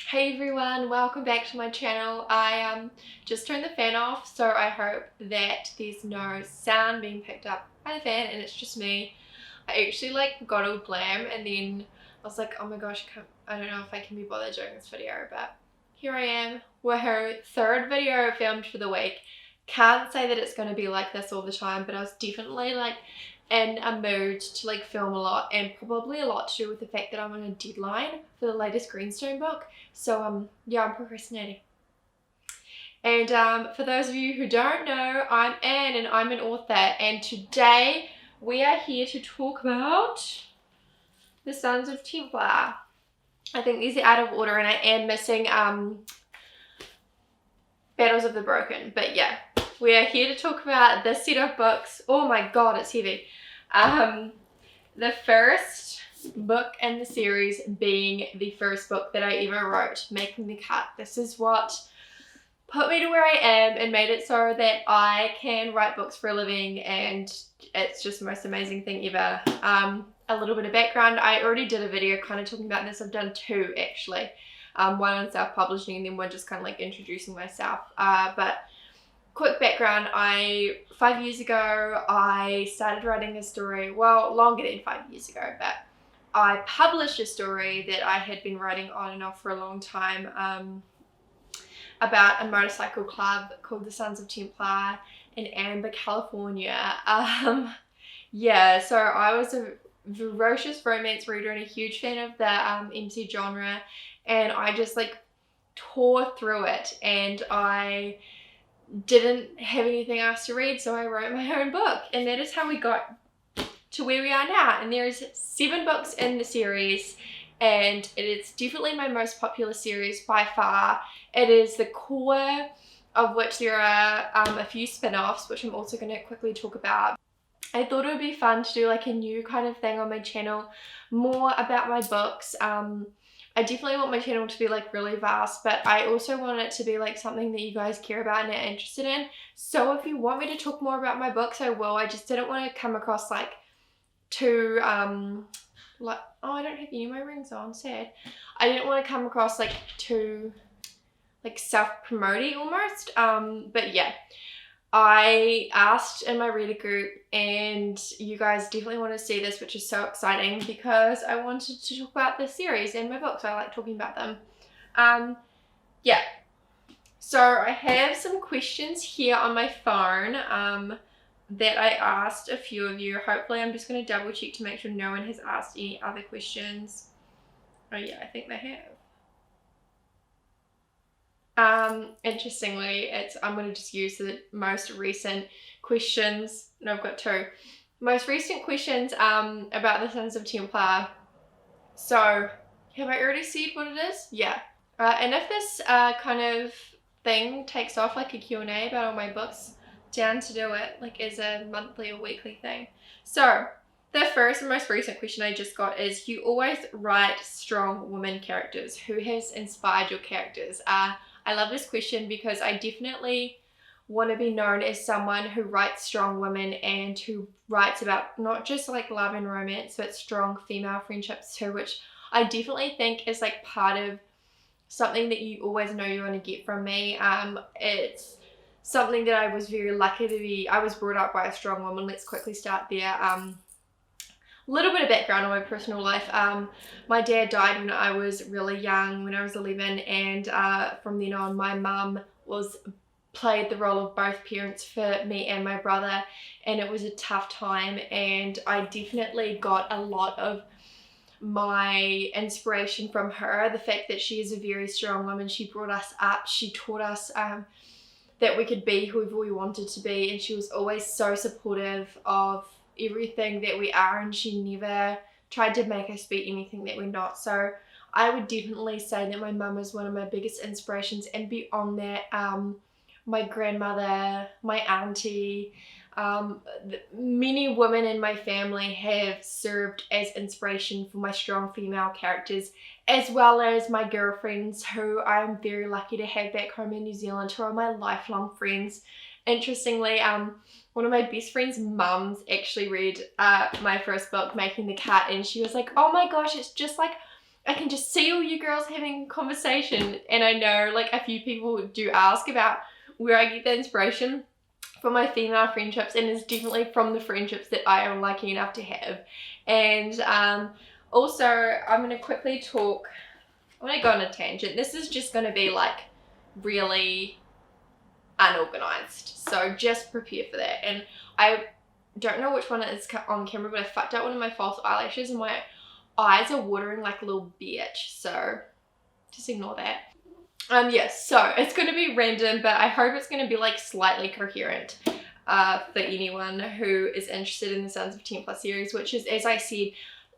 Hey everyone, welcome back to my channel. I just turned the fan off, so I hope that there's no sound being picked up by the fan and it's just me. I actually got all blam and then I was like, oh my gosh, I don't know if I can be bothered doing this video, but here I am. Woohoo, third video filmed for the week. Can't say that it's going to be like this all the time, but I was definitely in a mood to film a lot, and probably a lot to do with the fact that I'm on a deadline for the latest Greenstone book. So yeah, I'm procrastinating. And for those of you who don't know, I'm Anne and I'm an author, and today we are here to talk about the Sons of Templar. I think these are out of order and I am missing Battles of the Broken, but yeah, we are here to talk about this set of books. Oh my god, it's heavy. The first book in the series being the first book that I ever wrote, Making the Cut. This is what put me to where I am and made it so that I can write books for a living, and it's just the most amazing thing ever. A little bit of background, I already did a video kind of talking about this. I've done two actually. One on self-publishing and then one just kind of introducing myself. But quick background, 5 years ago, I started writing a story, well, longer than 5 years ago, but I published a story that I had been writing on and off for a long time about a motorcycle club called the Sons of Templar in Tampa, California. Yeah, so I was a voracious romance reader and a huge fan of the MC genre, and I just tore through it, and I didn't have anything else to read, so I wrote my own book, and that is how we got to where we are now. And there's 7 books in the series, and it is definitely my most popular series by far. It is the core, of which there are a few spin-offs, which I'm also going to quickly talk about. I thought it would be fun to do a new kind of thing on my channel, more about my books. I definitely want my channel to be really vast, but I also want it to be something that you guys care about and are interested in. So if you want me to talk more about my books, I will. I just didn't want to come across too oh, I don't have any of my rings on, sad. I didn't want to come across too self-promoting almost. But yeah, I asked in my reader group, and you guys definitely want to see this, which is so exciting because I wanted to talk about this series and my books. I like talking about them. Yeah. So I have some questions here on my phone that I asked a few of you. Hopefully I'm just going to double check to make sure no one has asked any other questions. Oh yeah, I think they have. Interestingly, I'm going to just use the most recent questions. No, I've got 2. Most recent questions about the Sons of Templar. So, have I already said what it is? Yeah. And if this kind of thing takes off a Q&A about all my books, down to do it as a monthly or weekly thing. So, the first and most recent question I just got is, you always write strong women characters. Who has inspired your characters? I love this question because I definitely want to be known as someone who writes strong women and who writes about not just love and romance, but strong female friendships too, which I definitely think is part of something that you always know you're going to get from me. It's something that I was very lucky to be. I was brought up by a strong woman. Let's quickly start there. Little bit of background on my personal life. My dad died when I was really young, when I was 11, and from then on my mum played the role of both parents for me and my brother, and it was a tough time, and I definitely got a lot of my inspiration from her. The fact that she is a very strong woman, she brought us up, she taught us that we could be whoever we wanted to be, and she was always so supportive of everything that we are, and she never tried to make us be anything that we're not. So I would definitely say that my mum is one of my biggest inspirations, and beyond that, my grandmother, my auntie, many women in my family have served as inspiration for my strong female characters, as well as my girlfriends who I'm very lucky to have back home in New Zealand, who are my lifelong friends. Interestingly, one of my best friend's mums actually read my first book, Making the Cut, and she was like, oh my gosh, it's just I can just see all you girls having conversation, and I know like a few people do ask about where I get the inspiration for my female friendships, and it's definitely from the friendships that I am lucky enough to have. And also I'm going to quickly talk, I'm going to go on a tangent. This is just going to be like really unorganized, so just prepare for that. And I don't know which one it is on camera, but I fucked up one of my false eyelashes and my eyes are watering like a little bitch, so just ignore that. Yes, so it's going to be random, but I hope it's going to be like slightly coherent for anyone who is interested in the Sons of Templar series, which is, as I said,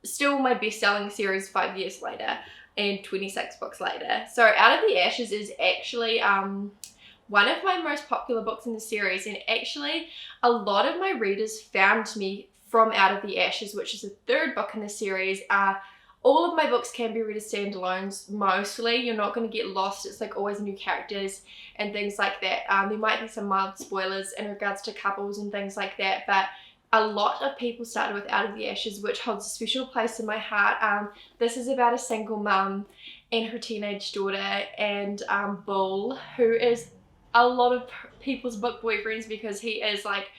still my best-selling series 5 years later and 26 books later. So Out of the Ashes is actually one of my most popular books in the series, and actually a lot of my readers found me from Out of the Ashes, which is the third book in the series. All of my books can be read as standalones mostly. You're not going to get lost. It's like always new characters and things like that. There might be some mild spoilers in regards to couples and things like that, but a lot of people started with Out of the Ashes, which holds a special place in my heart. This is about a single mum and her teenage daughter, and Bull, who is a lot of people's book boyfriends because he is like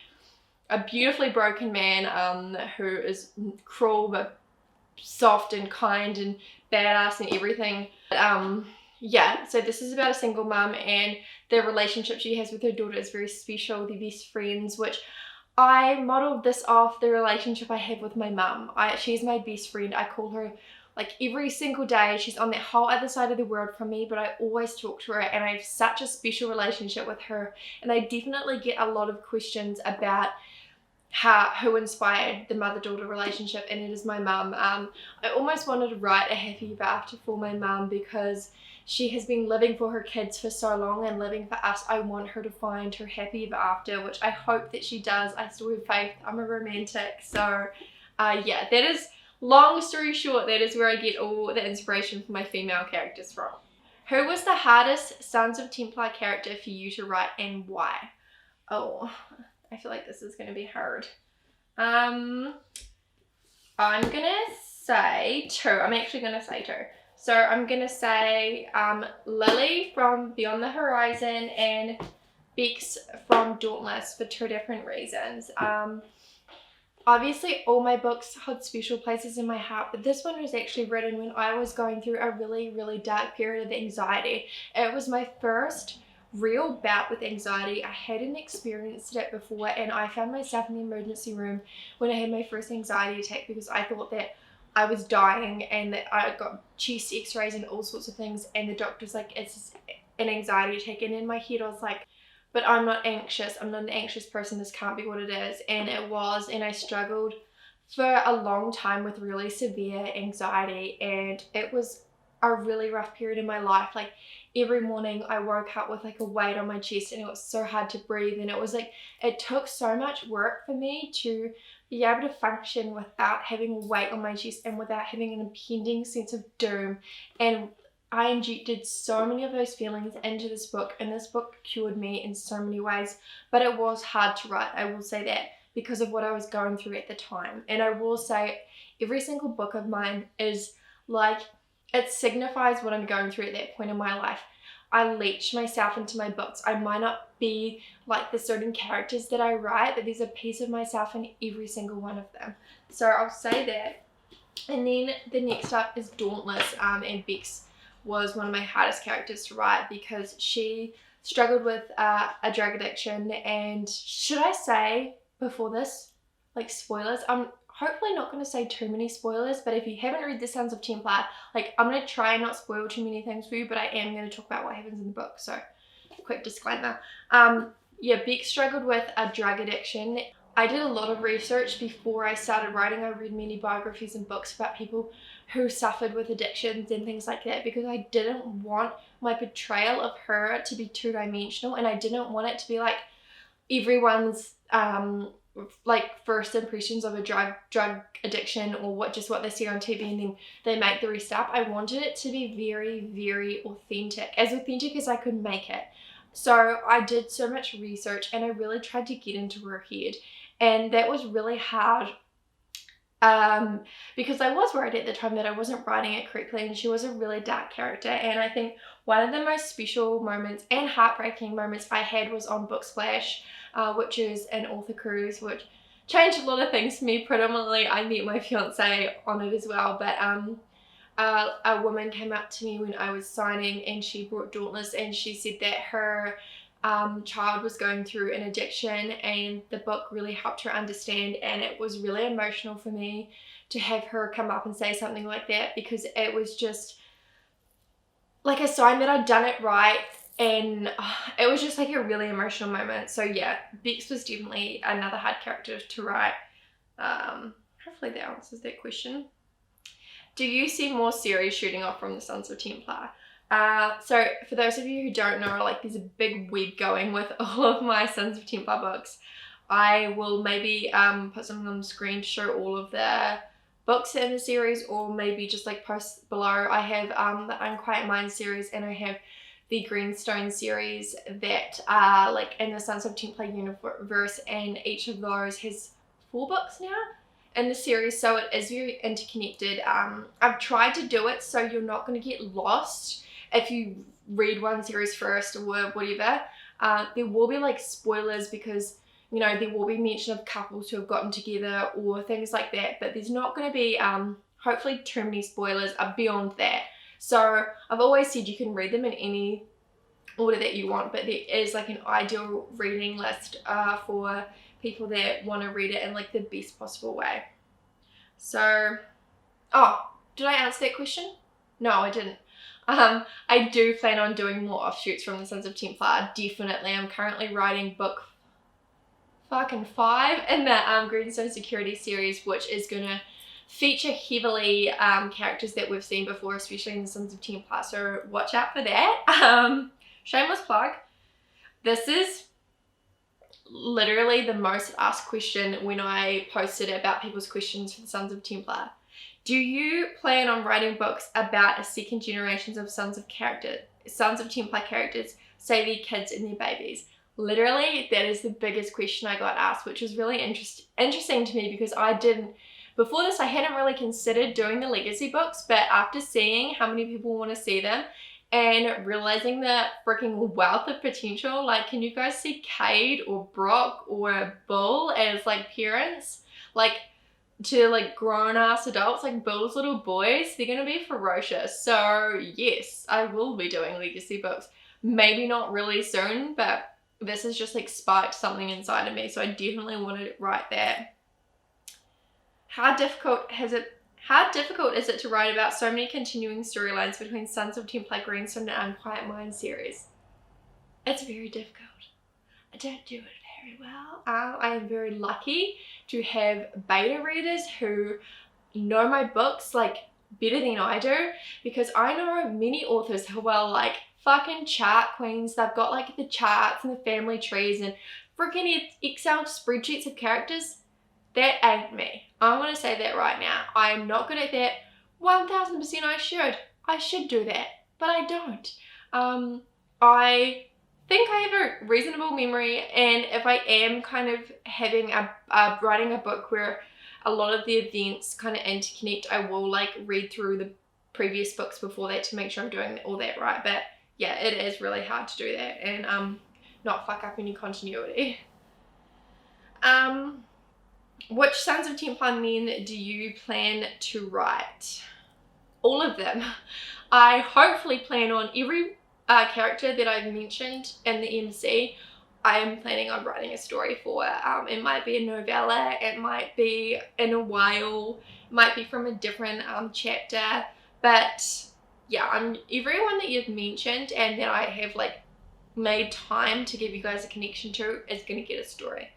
a beautifully broken man who is cruel but soft and kind and badass and everything. Yeah, so this is about a single mum, and the relationship she has with her daughter is very special. They're best friends, which I modeled this off the relationship I have with my mum. She's my best friend. I call her like every single day. She's on that whole other side of the world from me, but I always talk to her, and I have such a special relationship with her. And I definitely get a lot of questions about who inspired the mother-daughter relationship, and it is my mum. I almost wanted to write a happy ever after for my mum because she has been living for her kids for so long and living for us. I want her to find her happy ever after, which I hope that she does. I still have faith. I'm a romantic. So yeah, that is, long story short, that is where I get all the inspiration for my female characters from. Who was the hardest Sons of Templar character for you to write, and why? Oh, I feel like this is going to be hard. I'm going to say two. I'm actually going to say two. So I'm going to say Lily from Beyond the Horizon and Bex from Dauntless for two different reasons. Obviously all my books hold special places in my heart, but this one was actually written when I was going through a really, really dark period of anxiety. It was my first real bout with anxiety. I hadn't experienced it before, and I found myself in the emergency room when I had my first anxiety attack because I thought that I was dying and that I got chest x-rays and all sorts of things, and the doctor's like, it's an anxiety attack. And in my head I was like, but I'm not anxious. I'm not an anxious person. This can't be what it is. And it was, and I struggled for a long time with really severe anxiety, and it was a really rough period in my life. Like every morning I woke up with like a weight on my chest, and it was so hard to breathe, and it was like, it took so much work for me to be able to function without having a weight on my chest and without having an impending sense of doom. And I injected so many of those feelings into this book, and this book cured me in so many ways, but it was hard to write, I will say that, because of what I was going through at the time. And I will say every single book of mine is like, it signifies what I'm going through at that point in my life. I leech myself into my books. I might not be like the certain characters that I write, but there's a piece of myself in every single one of them. So I'll say that. And then the next up is Dauntless, and Bex was one of my hardest characters to write because she struggled with a drug addiction. And should I say before this, like spoilers, I'm hopefully not going to say too many spoilers, but if you haven't read The Sons of Templar, like I'm going to try and not spoil too many things for you, but I am going to talk about what happens in the book, so quick disclaimer. Yeah, Bex struggled with a drug addiction. I did a lot of research before I started writing. I read many biographies and books about people who suffered with addictions and things like that, because I didn't want my portrayal of her to be two-dimensional, and I didn't want it to be like everyone's like first impressions of a drug addiction, or what they see on TV and then they make the rest up. I wanted it to be very, very authentic as I could make it. So I did so much research, and I really tried to get into her head, and that was really hard because I was worried at the time that I wasn't writing it correctly, and she was a really dark character. And I think one of the most special moments and heartbreaking moments I had was on Book Splash, which is an author cruise, which changed a lot of things for me. Predominantly, I met my fiance on it as well, but a woman came up to me when I was signing, and she brought Dauntless, and she said that her child was going through an addiction, and the book really helped her understand. And it was really emotional for me to have her come up and say something like that, because it was just like a sign that I'd done it right, and it was just like a really emotional moment. So yeah, Bex was definitely another hard character to write. Hopefully that answers that question. Do you see more series shooting off from the Sons of Templar? So for those of you who don't know, like, there's a big web going with all of my Sons of Templar books. I will maybe put something on the screen to show all of the books in the series, or maybe just like post below. I have the Unquiet Mind series, and I have the Greenstone series that are like in the Sons of Templar universe, and each of those has 4 books now in the series, so it is very interconnected. I've tried to do it so you're not going to get lost if you read one series first or whatever. There will be like spoilers, because you know there will be mention of couples who have gotten together or things like that, but there's not going to be hopefully too many spoilers beyond that. So I've always said you can read them in any order that you want, but there is like an ideal reading list for people that want to read it in like the best possible way. So, oh, did I answer that question? No, I didn't. I do plan on doing more offshoots from the Sons of Templar, definitely. I'm currently writing book fucking 5 in the Greenstone Security series, which is gonna feature heavily characters that we've seen before, especially in the Sons of Templar, so watch out for that. Shameless plug. This is literally the most asked question when I posted about people's questions for the Sons of Templar. Do you plan on writing books about a second generations of Sons of Templar characters, say their kids and their babies? Literally, that is the biggest question I got asked, which is really interesting to me, because before this I hadn't really considered doing the legacy books, but after seeing how many people want to see them and realizing the freaking wealth of potential, like, can you guys see Cade or Brock or Bull as like parents, like to like grown-ass adults, like Bull's little boys? They're gonna be ferocious. So yes, I will be doing legacy books. Maybe not really soon, but this has just like sparked something inside of me, so I definitely want to write that. How difficult is it to write about so many continuing storylines between Sons of Templar, Greenstone, and Unquiet Mind series? It's very difficult. I don't do it very well. I am very lucky to have beta readers who know my books like better than I do, because I know many authors who are like fucking chart queens. They've got like the charts and the family trees and freaking Excel spreadsheets of characters. That ain't me. I want to say that right now. I am not good at that. 1000% I should do that, but I don't. I think I have a reasonable memory, and if I am kind of having writing a book where a lot of the events kind of interconnect, I will like read through the previous books before that to make sure I'm doing all that right. But yeah, it is really hard to do that and not fuck up any continuity. Which Sons of Templar men do you plan to write? All of them. I hopefully plan on every character that I've mentioned in the MC. I am planning on writing a story for. It might be a novella, it might be in a while, it might be from a different chapter, but yeah, everyone that you've mentioned and that I have like made time to give you guys a connection to is going to get a story.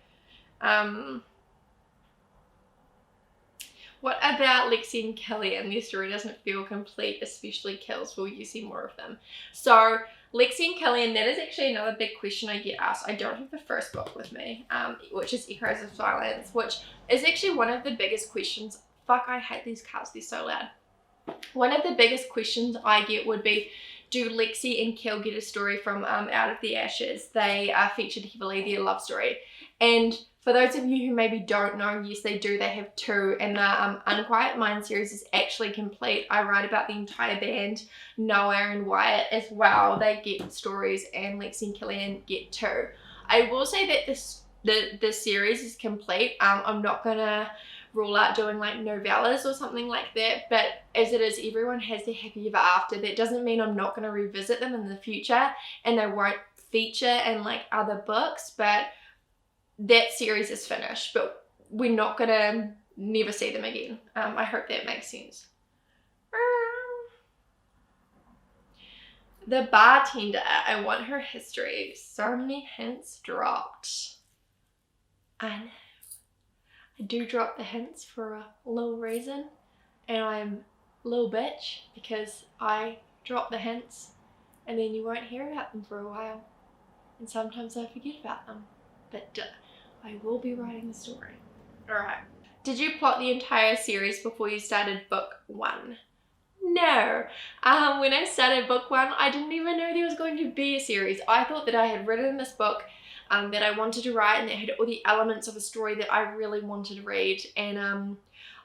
What about Lexi and Killian? Their story doesn't feel complete, especially Kills. Will you see more of them? So Lexi and Killian, that is actually another big question I get asked. I don't have the first book with me, which is Echoes of Silence, which is actually one of the biggest questions. Fuck, I hate these cards, they're so loud. One of the biggest questions I get would be, do Lexi and Kill get a story from Out of the Ashes? They are featured heavily, their love story. And For those of you who maybe don't know, yes they do, they have 2, and the Unquiet Mind series is actually complete. I write about the entire band, Noah and Wyatt as well. They get stories, and Lexi and Killian get 2. I will say that the series is complete. I'm not gonna rule out doing like novellas or something like that, but as it is, everyone has their happy ever after. That doesn't mean I'm not gonna revisit them in the future and they won't feature in like other books, but that series is finished, but we're not gonna never see them again. I hope that makes sense. The bartender, I want her history. So many hints dropped. I know. I do drop the hints for a little reason, and I'm a little bitch because I drop the hints and then you won't hear about them for a while, and sometimes I forget about them, but I will be writing the story. Alright. Did you plot the entire series before you started book 1? No. When I started book 1, I didn't even know there was going to be a series. I thought that I had written this book that I wanted to write, and that had all the elements of a story that I really wanted to read, and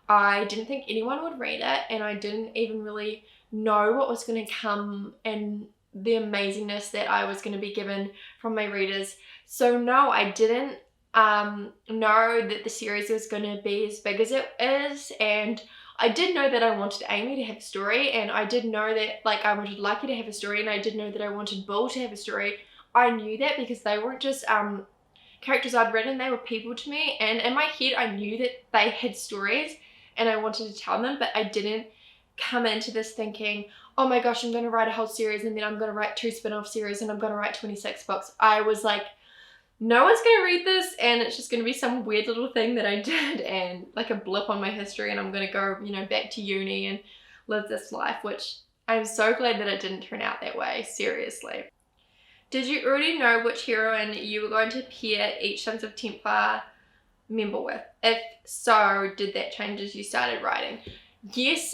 I didn't think anyone would read it, and I didn't even really know what was going to come and the amazingness that I was going to be given from my readers. So no, I didn't know that the series was going to be as big as it is, and I did know that I wanted Amy to have a story, and I did know that like I wanted Lucky to have a story, and I did know that I wanted Bull to have a story. I knew that because they weren't just characters I'd written, they were people to me, and in my head I knew that they had stories and I wanted to tell them, but I didn't come into this thinking, oh my gosh, I'm going to write a whole series, and then I'm going to write 2 spin-off series, and I'm going to write 26 books. I was like, no one's going to read this, and it's just going to be some weird little thing that I did and like a blip on my history, and I'm going to go, you know, back to uni and live this life, which I'm so glad that it didn't turn out that way, seriously. Did you already know which heroine you were going to pair each SONS of Templar member with? If so, did that change as you started writing? Yes,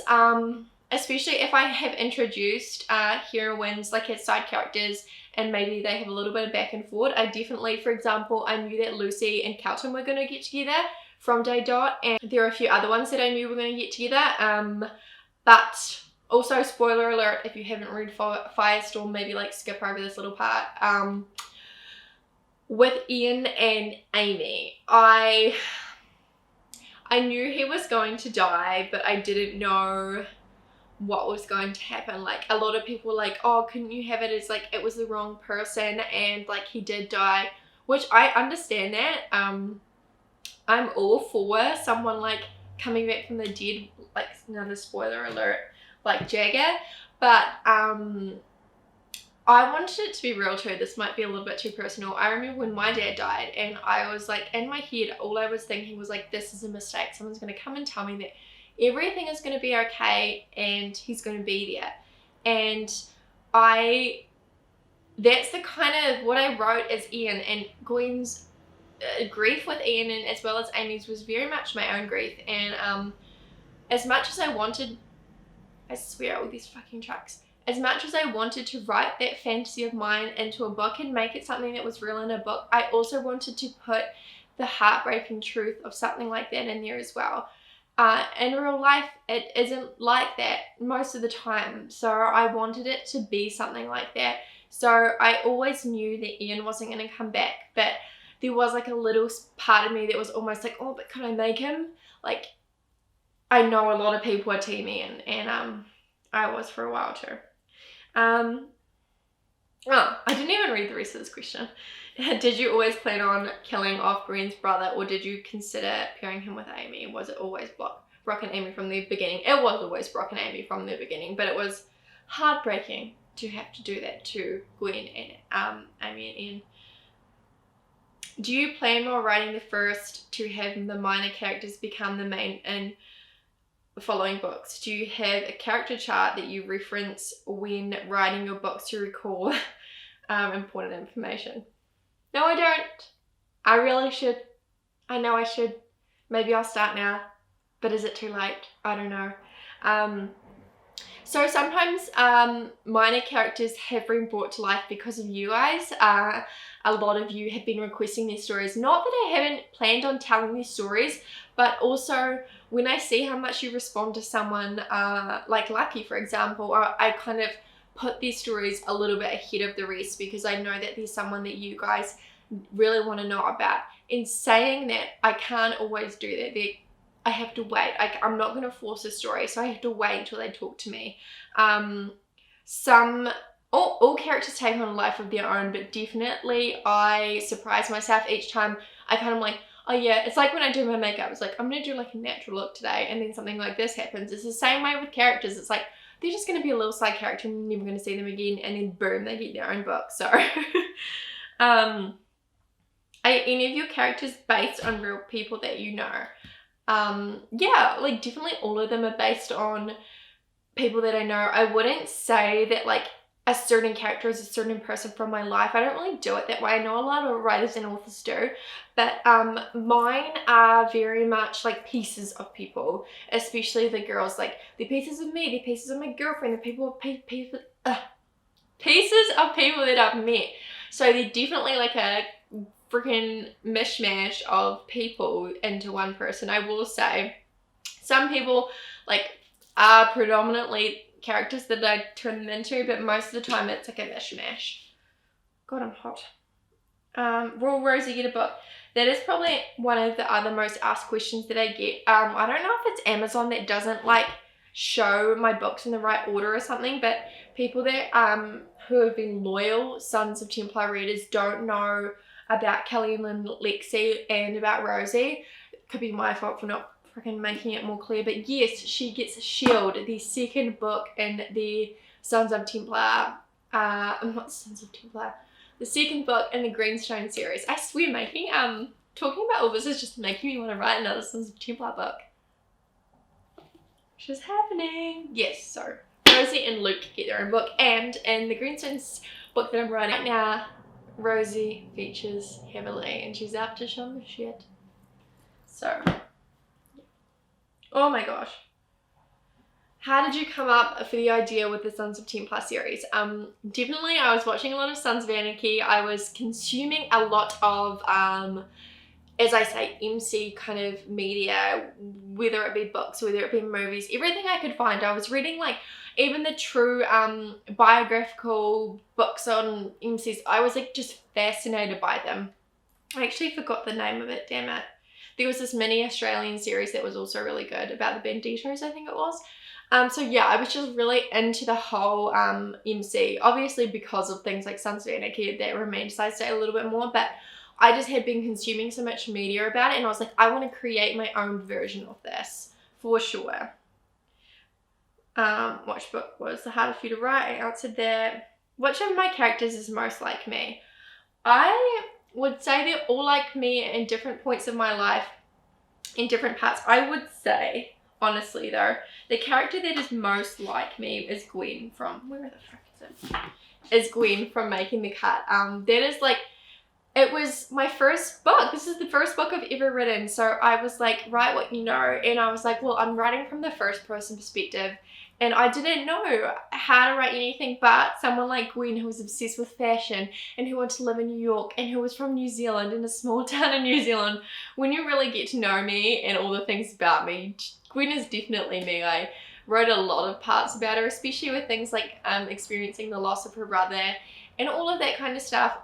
especially if I have introduced heroines like as side characters and maybe they have a little bit of back and forth. I definitely, for example, I knew that Lucy and Kelton were going to get together from Day Dot, and there are a few other ones that I knew were going to get together, but also, spoiler alert, if you haven't read Firestorm, maybe like skip over this little part. With Ian and Amy, I knew he was going to die, but I didn't know what was going to happen. Like, a lot of people were like, oh, couldn't you have it as like it was the wrong person, and like he did die, which I understand that. I'm all for someone like coming back from the dead, like another spoiler alert, like Jagger, but I wanted it to be real too. This might be a little bit too personal. I remember when my dad died, and I was like, in my head, all I was thinking was like, this is a mistake. Someone's going to come and tell me that everything is going to be okay and he's going to be there. And that's the kind of what I wrote as Ian, and Gwen's grief with Ian, and as well as Amy's, was very much my own grief. And as much as I wanted, I swear, all these fucking trucks. As much as I wanted to write that fantasy of mine into a book and make it something that was real in a book, I also wanted to put the heartbreaking truth of something like that in there as well. In real life, it isn't like that most of the time, so I wanted it to be something like that. So I always knew that Ian wasn't going to come back, but there was like a little part of me that was almost like, oh, but could I make him? Like, I know a lot of people are team Ian, and I was for a while too. Oh, I didn't even read the rest of this question. Did you always plan on killing off Gwen's brother, or did you consider pairing him with Amy? Was it always Brock and Amy from the beginning? It was always Brock and Amy from the beginning, but it was heartbreaking to have to do that to Gwen and Amy and Ian. Do you plan while writing the first to have the minor characters become the main in following books? Do you have a character chart that you reference when writing your books to recall important information? No, I don't. I really should. I know I should. Maybe I'll start now, but is it too late? I don't know. So sometimes minor characters have been brought to life because of you guys. A lot of you have been requesting these stories. Not that I haven't planned on telling these stories, but also when I see how much you respond to someone, like Lucky, for example, I kind of put these stories a little bit ahead of the rest because I know that there's someone that you guys really want to know about. In saying that, I can't always do that. I have to wait. I'm not going to force a story, so I have to wait until they talk to me. All characters take on a life of their own, but definitely I surprise myself each time. I kind of like, oh yeah, it's like when I do my makeup. It's like, I'm going to do like a natural look today, and then something like this happens. It's the same way with characters. It's like, they're just going to be a little side character and you're never going to see them again, and then boom, they get their own book. So, are any of your characters based on real people that you know? Yeah, like definitely all of them are based on people that I know. I wouldn't say that like a certain character is a certain person from my life. I don't really do it that way. I know a lot of writers and authors do, but mine are very much like pieces of people, especially the girls. Like they're pieces of me, they're pieces of my girlfriend, they're pieces of people that I've met. So they're definitely like a freaking mishmash of people into one person. I will say some people like are predominantly characters that I turn them into, but most of the time it's like a mishmash. God, I'm hot. Will Rosie get a book? That is probably one of the other most asked questions that I get. I don't know if it's Amazon that doesn't like show my books in the right order or something, but people that who have been loyal Sons of Templar readers don't know about Kelly and Lexi and about Rosie. It could be my fault for not freaking making it more clear, but yes, she gets Shield, the second book in the Sons of Templar, not Sons of Templar, the second book in the Greenstone series. I swear talking about all this is just making me want to write another Sons of Templar book. Which is happening. Yes, so Rosie and Luke get their own book, and in the Greenstones book that I'm writing right now, Rosie features heavily and she's up to some shit. So, oh my gosh. How did you come up for the idea with the Sons of Templar series? Definitely I was watching a lot of Sons of Anarchy. I was consuming a lot of, as I say, MC kind of media, whether it be books, whether it be movies, everything I could find. I was reading like even the true biographical books on MCs. I was like just fascinated by them. I actually forgot the name of it, damn it. There was this mini Australian series that was also really good about the Banditos, I think it was. So yeah, I was just really into the whole MC, obviously because of things like Sons of Anarchy that romanticized it a little bit more, but I just had been consuming so much media about it, and I was like, I want to create my own version of this, for sure. Which book was the harder for you to write? I answered that. Which of my characters is most like me? I would say they're all like me in different points of my life, in different parts. I would say, honestly though, the character that is most like me is Gwen from, where the fuck is it? Is Gwen from Making the Cut. That is like, it was my first book. This is the first book I've ever written. So I was like, write what you know. And I was like, well, I'm writing from the first person perspective. And I didn't know how to write anything but someone like Gwen, who was obsessed with fashion and who wanted to live in New York and who was from New Zealand, in a small town in New Zealand. When you really get to know me and all the things about me, Gwen is definitely me. I wrote a lot of parts about her, especially with things like experiencing the loss of her brother and all of that kind of stuff.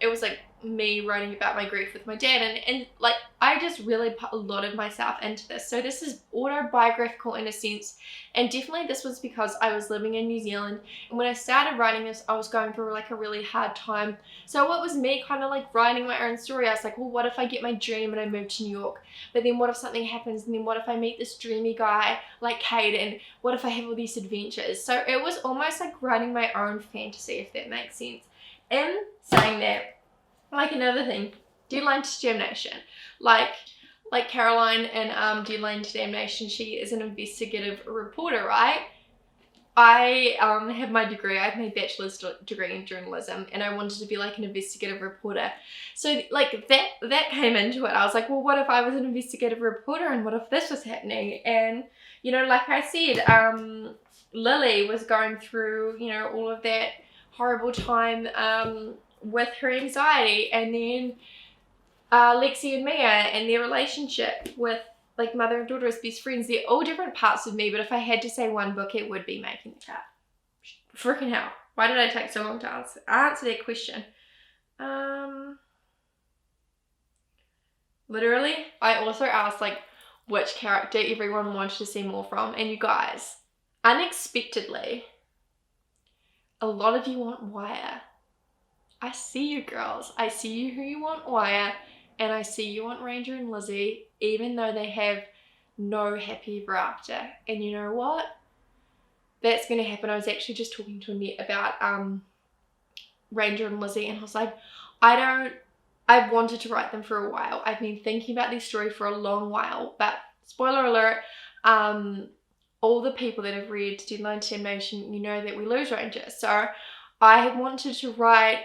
It was like me writing about my grief with my dad, and like I just really put a lot of myself into this. So this is autobiographical in a sense, and definitely this was because I was living in New Zealand, and when I started writing this I was going through like a really hard time. So it was me kind of like writing my own story. I was like, well, what if I get my dream and I move to New York, but then what if something happens, and then what if I meet this dreamy guy like Caden, what if I have all these adventures? So it was almost like writing my own fantasy, if that makes sense. And saying that, like another thing, Deadline to Damnation. Like Caroline in Deadline to Damnation, she is an investigative reporter, right? I have my degree, I have my bachelor's degree in journalism, and I wanted to be like an investigative reporter. So like that came into it. I was like, well, what if I was an investigative reporter, and what if this was happening? And you know, like I said, Lily was going through, you know, all of that horrible time with her anxiety, and then Lexi and Mia and their relationship with like mother and daughter as best friends. They're all different parts of me, but if I had to say one book, it would be Making the Cut. Freaking hell. Why did I take so long to answer that question? Literally, I also asked like which character everyone wanted to see more from, and you guys, unexpectedly, a lot of you want Wire. I see you girls. I see you who you want Wire, and I see you want Ranger and Lizzie, even though they have no happy ever after. And you know what? That's going to happen. I was actually just talking to Annette about Ranger and Lizzie, and I was like, I've wanted to write them for a while. I've been thinking about this story for a long while, but spoiler alert, all the people that have read Deadline Damnation, you know that we lose Ranger. So I wanted to write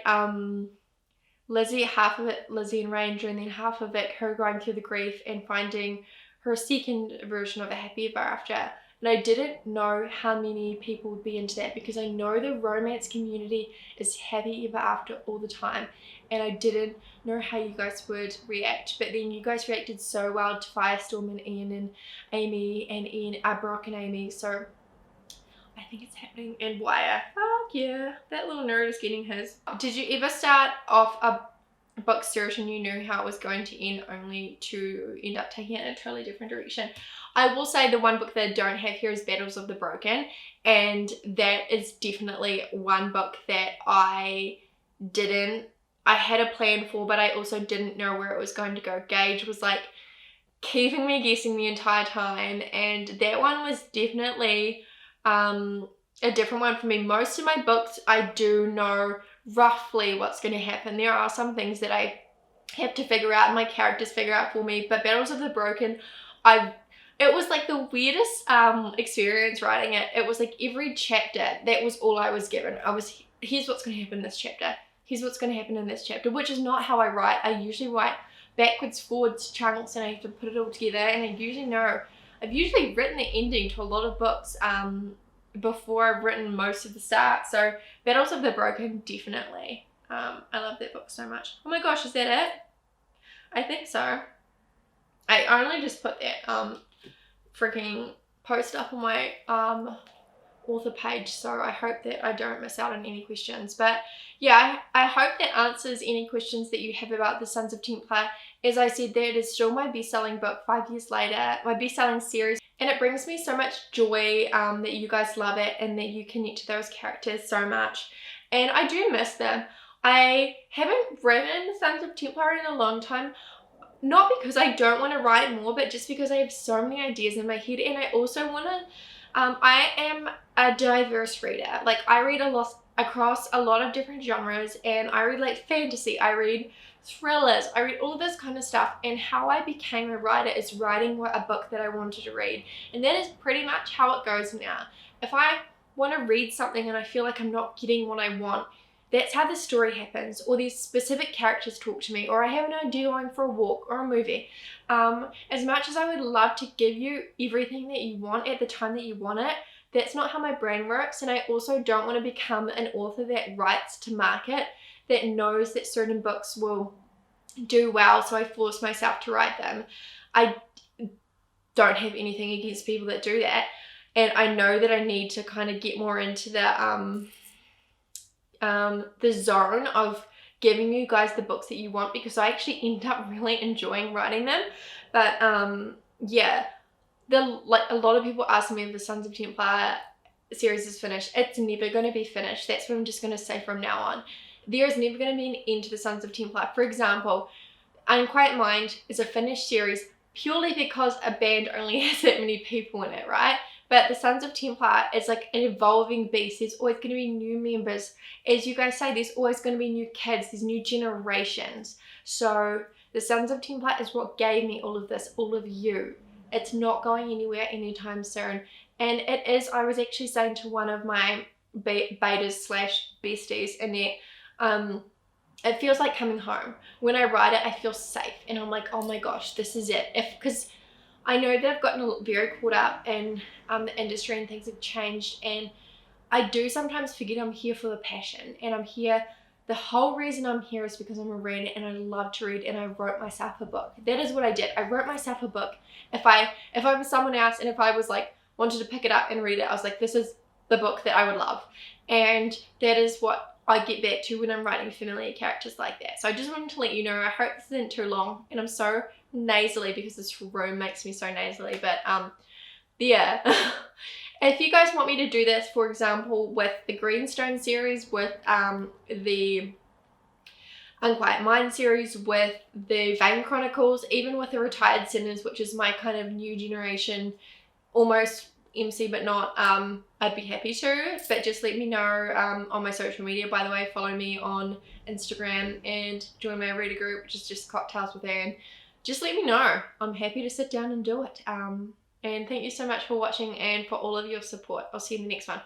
Lizzie, half of it Lizzie and Ranger, and then half of it her going through the grief and finding her second version of a happy ever after. And I didn't know how many people would be into that, because I know the romance community is happy ever after all the time, and I didn't know how you guys would react. But then you guys reacted so well to Firestorm and Ian and Amy, and Ian, Brock and Amy, so I think it's happening. And Wire, fuck yeah, that little nerd is getting his. Did you ever start off a book series and you knew how it was going to end, only to end up taking it in a totally different direction? I will say the one book that I don't have here is Battles of the Broken, and that is definitely one book that I had a plan for, but I also didn't know where it was going to go. Gage was like keeping me guessing the entire time, and that one was definitely a different one for me. Most of my books, I do know roughly what's going to happen. There are some things that I have to figure out and my characters figure out for me, but Battles of the Broken, it was like the weirdest experience writing it. It was like every chapter, that was all I was given. Here's what's going to happen in this chapter. Here's what's going to happen in this chapter, which is not how I write. I usually write backwards, forwards, chunks, and I have to put it all together, and I usually know. I've usually written the ending to a lot of books before I've written most of the start. So Battles of the Broken, definitely. I love that book so much. Oh my gosh, is that it? I think so. I only just put that freaking post up on my author page, so I hope that I don't miss out on any questions. But yeah, I hope that answers any questions that you have about the Sons of Templar. As I said, that is still my best-selling book 5 years later, my best-selling series, and it brings me so much joy that you guys love it and that you connect to those characters so much. And I do miss them. I haven't written the Sons of Templar in a long time, not because I don't want to write more, but just because I have so many ideas in my head, and I also want to, I am a diverse reader. Like, I read a lot across a lot of different genres, and I read like fantasy, I read thrillers, I read all of this kind of stuff, and how I became a writer is writing a book that I wanted to read, and that is pretty much how it goes now. If I want to read something and I feel like I'm not getting what I want, that's how the story happens, or these specific characters talk to me, or I have an idea going for a walk or a movie. As much as I would love to give you everything that you want at the time that you want it, that's not how my brain works, and I also don't want to become an author that writes to market, that knows that certain books will do well, so I force myself to write them. I don't have anything against people that do that, and I know that I need to kind of get more into the zone of giving you guys the books that you want, because I actually end up really enjoying writing them. But yeah, a lot of people ask me if the Sons of Templar series is finished. It's never going to be finished. That's what I'm just going to say from now on. There is never going to be an end to the Sons of Templar. For example, Unquiet Mind is a finished series purely because a band only has that many people in it, right? But the Sons of Templar is like an evolving beast. There's always going to be new members. As you guys say, there's always going to be new kids. There's new generations. So the Sons of Templar is what gave me all of this, all of you. It's not going anywhere anytime soon. And it is, I was actually saying to one of my betas slash besties, and that it feels like coming home. When I write it, I feel safe. And I'm like, oh my gosh, this is it. Because I know that I've gotten very caught up in the industry and things have changed, and I do sometimes forget I'm here for the passion, and I'm here, the whole reason I'm here is because I'm a reader and I love to read, and I wrote myself a book. That is what I did. I wrote myself a book. If I was someone else, and if I was like wanted to pick it up and read it, I was like, this is the book that I would love. And that is what I get back to when I'm writing familiar characters like that. So I just wanted to let you know. I hope this isn't too long, and I'm so nasally because this room makes me so nasally, but yeah. If you guys want me to do this, for example, with the Greenstone series, with the Unquiet Mind series, with the Vane Chronicles, even with the Retired Sinners, which is my kind of new generation, almost MC but not, I'd be happy to, but just let me know on my social media. By the way, follow me on Instagram and join my reader group, which is just Cocktails with Anne. Just let me know. I'm happy to sit down and do it. And thank you so much for watching and for all of your support. I'll see you in the next one.